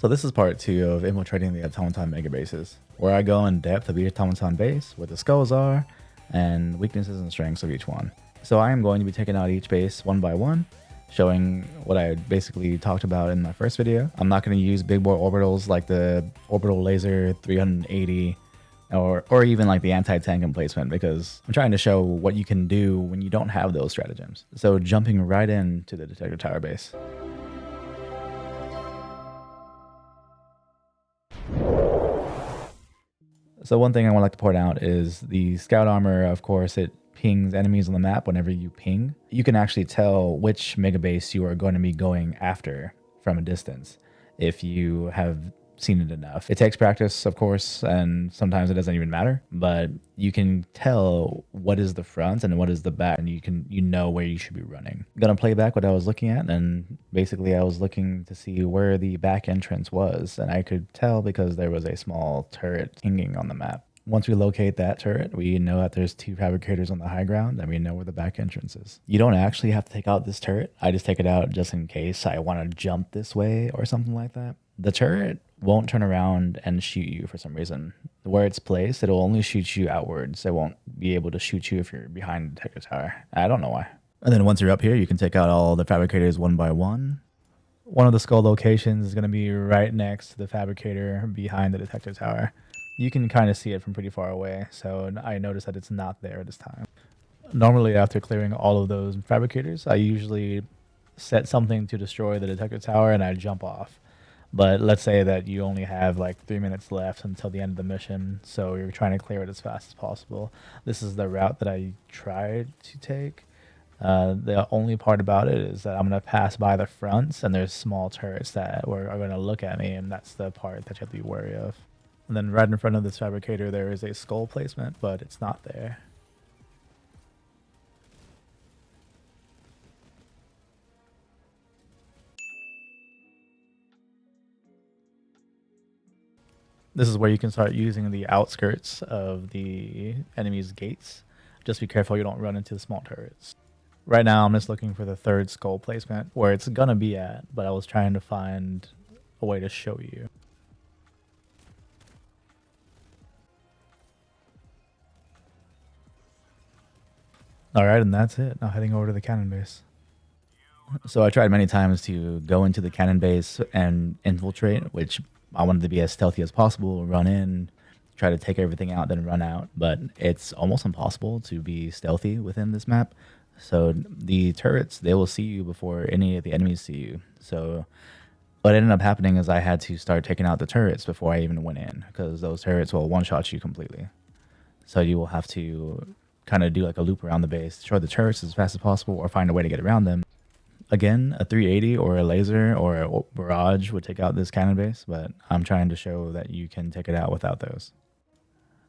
So this is part 2 of infiltrating the automaton megabases, where I go in depth of each automaton base, what the skulls are, and weaknesses and strengths of each one. So I am going to be taking out each base one by one, showing what I basically talked about in my first video. I'm not going to use big bore orbitals like the orbital laser 380 or even like the anti-tank emplacement, because I'm trying to show what you can do when you don't have those stratagems. So jumping right into the detector tower base. So one thing I would like to point out is the scout armor, of course, it pings enemies on the map whenever you ping. You can actually tell which mega base you are going to be going after from a distance if you have seen it enough. It takes practice, of course, and sometimes it doesn't even matter, but you can tell what is the front and what is the back, and you know where you should be running. I'm gonna play back what I was looking at, and basically I was looking to see where the back entrance was, and I could tell because there was a small turret hanging on the map. Once we locate that turret, we know that there's 2 fabricators on the high ground, and we know where the back entrance is. You don't actually have to take out this turret. I just take it out just in case I want to jump this way or something like that. The turret won't turn around and shoot you for some reason. Where it's placed, it'll only shoot you outwards. It won't be able to shoot you if you're behind the detector tower. I don't know why. And then once you're up here, you can take out all the fabricators one by one. One of the skull locations is going to be right next to the fabricator behind the detector tower. You can kind of see it from pretty far away, so I noticed that it's not there this time. Normally, after clearing all of those fabricators, I usually set something to destroy the detector tower and I jump off. But let's say that you only have like 3 minutes left until the end of the mission, so you're trying to clear it as fast as possible. This is the route that I tried to take. The only part about it is that I'm going to pass by the fronts, and there's small turrets that are going to look at me, and that's the part that you have to be wary of. And then right in front of this fabricator, there is a skull placement, but it's not there. This is where you can start using the outskirts of the enemy's gates. Just be careful you don't run into the small turrets. Right now, I'm just looking for the 3rd skull placement, where it's gonna be at, but I was trying to find a way to show you. Alright, and that's it. Now heading over to the cannon base. So I tried many times to go into the cannon base and infiltrate, which I wanted to be as stealthy as possible, run in, try to take everything out, then run out. But it's almost impossible to be stealthy within this map. So the turrets, they will see you before any of the enemies see you. So what ended up happening is I had to start taking out the turrets before I even went in, because those turrets will one-shot you completely. So you will have to kind of do like a loop around the base, destroy the turrets as fast as possible, or find a way to get around them. Again, a 380 or a laser or a barrage would take out this cannon base, but I'm trying to show that you can take it out without those.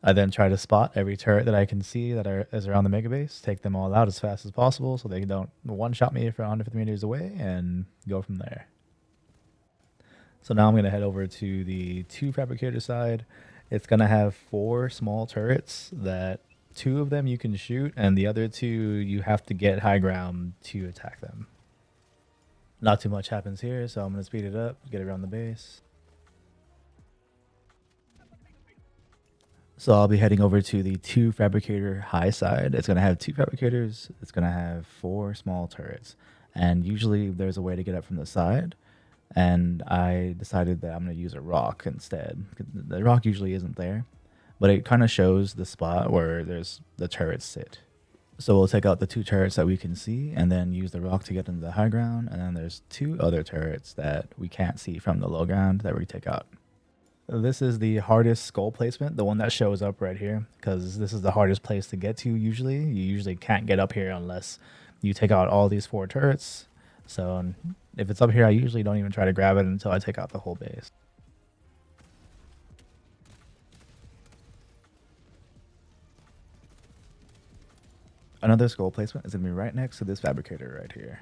I then try to spot every turret that I can see that is around the mega base, take them all out as fast as possible so they don't one-shot me from 150 meters away, and go from there. So now I'm going to head over to the 2 fabricator side. It's going to have 4 small turrets that 2 of them you can shoot, and the other 2 you have to get high ground to attack them. Not too much happens here, so I'm going to speed it up, get around the base. So I'll be heading over to the 2 fabricator high side. It's going to have 2 fabricators. It's going to have 4 small turrets. And usually there's a way to get up from the side. And I decided that I'm going to use a rock instead. The rock usually isn't there, but it kind of shows the spot where the turrets sit. So we'll take out the 2 turrets that we can see and then use the rock to get into the high ground. And then there's 2 other turrets that we can't see from the low ground that we take out. This is the hardest skull placement, the one that shows up right here, because this is the hardest place to get to usually. You usually can't get up here unless you take out all these 4 turrets. So if it's up here, I usually don't even try to grab it until I take out the whole base. Another skull placement is going to be right next to this fabricator right here.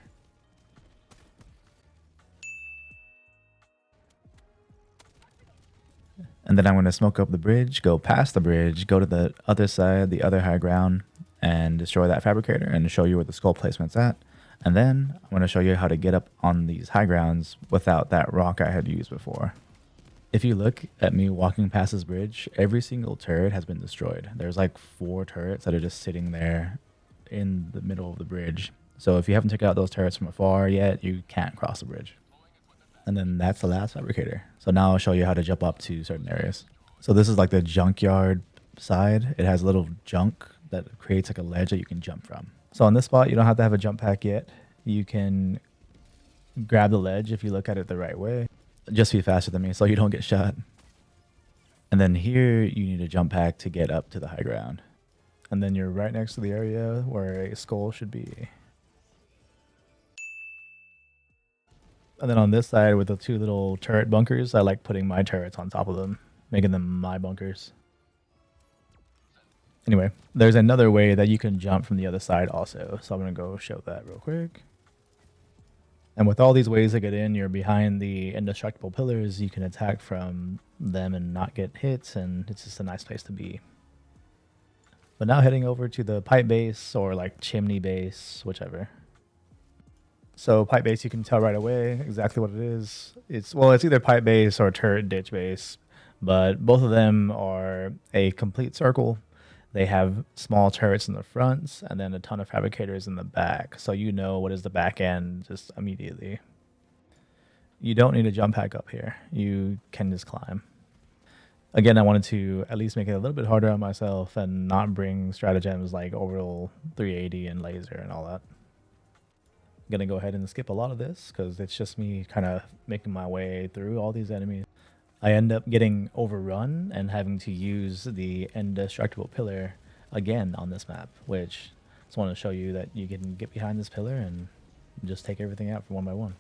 And then I'm going to smoke up the bridge, go past the bridge, go to the other side, the other high ground, and destroy that fabricator and show you where the skull placement's at. And then I'm going to show you how to get up on these high grounds without that rock I had used before. If you look at me walking past this bridge, every single turret has been destroyed. There's like 4 turrets that are just sitting there in the middle of the bridge. So if you haven't taken out those turrets from afar yet, you can't cross the bridge. And then that's the last fabricator. So now I'll show you how to jump up to certain areas. So this is like the junkyard side. It has a little junk that creates like a ledge that you can jump from. So on this spot, you don't have to have a jump pack yet. You can grab the ledge if you look at it the right way. Just be faster than me so you don't get shot. And then here you need a jump pack to get up to the high ground. And then you're right next to the area where a skull should be. And then on this side with the 2 little turret bunkers, I like putting my turrets on top of them, making them my bunkers. Anyway, there's another way that you can jump from the other side also. So I'm going to go show that real quick. And with all these ways to get in, you're behind the indestructible pillars. You can attack from them and not get hits, and it's just a nice place to be. But now heading over to the pipe base or like chimney base, whichever. So pipe base, you can tell right away exactly what it is. It's either pipe base or turret ditch base, but both of them are a complete circle. They have small turrets in the front and then a ton of fabricators in the back. So you know what is the back end just immediately. You don't need a jump pack up here. You can just climb. Again, I wanted to at least make it a little bit harder on myself and not bring stratagems like orbital 380 and laser and all that. I'm going to go ahead and skip a lot of this because it's just me kind of making my way through all these enemies. I end up getting overrun and having to use the indestructible pillar again on this map, which I just want to show you that you can get behind this pillar and just take everything out one by one.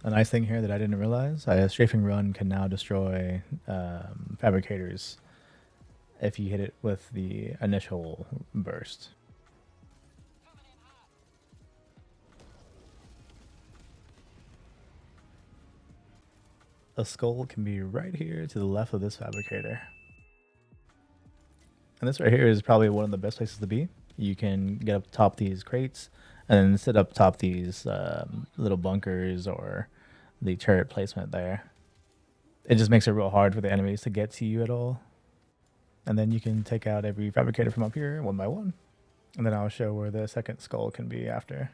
A nice thing here that I didn't realize, a strafing run can now destroy fabricators if you hit it with the initial burst. A skull can be right here to the left of this fabricator. And this right here is probably one of the best places to be. You can get up top these crates and then sit up top these little bunkers or the turret placement there. It just makes it real hard for the enemies to get to you at all. And then you can take out every fabricator from up here one by one. And then I'll show where the second skull can be after.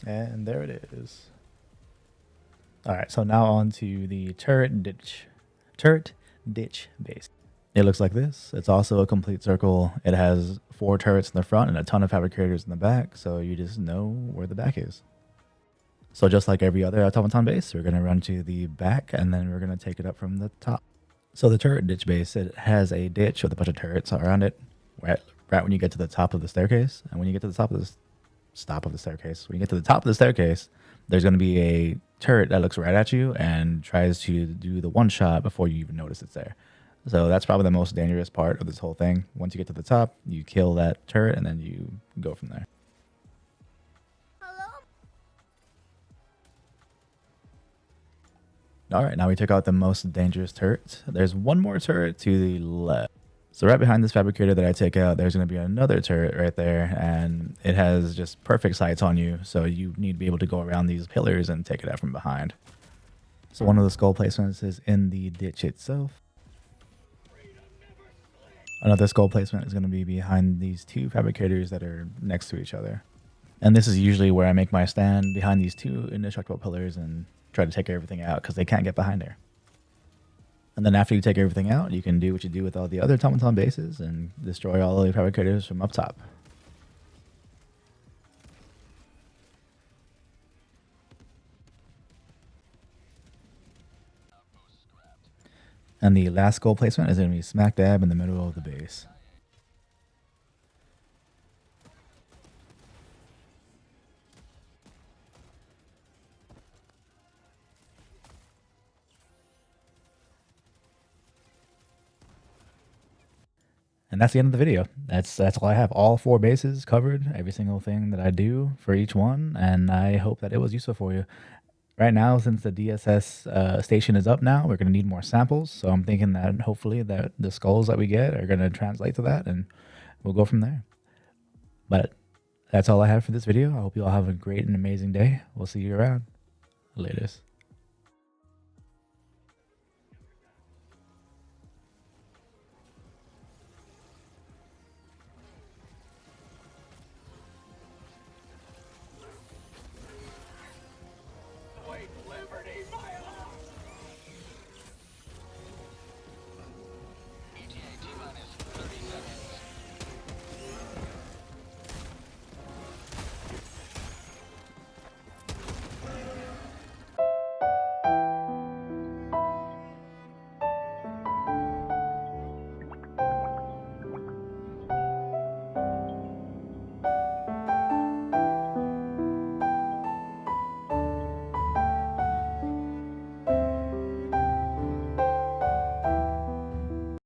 And there it is. All right, so now on to the turret ditch base. It looks like this. It's also a complete circle. It has 4 turrets in the front and a ton of fabricators in the back, so you just know where the back is. So just like every other automaton base, we're going to run to the back and then we're going to take it up from the top. So the turret ditch base, it has a ditch with a bunch of turrets around it right when you get to the top of the staircase. And when you get to the top of the staircase, there's going to be a turret that looks right at you and tries to do the one shot before you even notice it's there. So that's probably the most dangerous part of this whole thing. Once you get to the top, you kill that turret and then you go from there. All right, now we took out the most dangerous turret. There's one more turret to the left. So right behind this fabricator that I take out, there's going to be another turret right there, and it has just perfect sights on you, so you need to be able to go around these pillars and take it out from behind. So one of the skull placements is in the ditch itself. Another skull placement is going to be behind these 2 fabricators that are next to each other. And this is usually where I make my stand, behind these 2 indestructible pillars, and try to take everything out because they can't get behind there. And then after you take everything out, you can do what you do with all the other automaton bases and destroy all the fabricators from up top. And the last goal placement is going to be smack dab in the middle of the base. And that's the end of the video. That's all I have. All 4 bases covered, every single thing that I do for each one, and I hope that it was useful for you. Right now, since the DSS station is up now, we're going to need more samples. So I'm thinking that hopefully that the skulls that we get are going to translate to that, and we'll go from there. But that's all I have for this video. I hope you all have a great and amazing day. We'll see you around. Latest.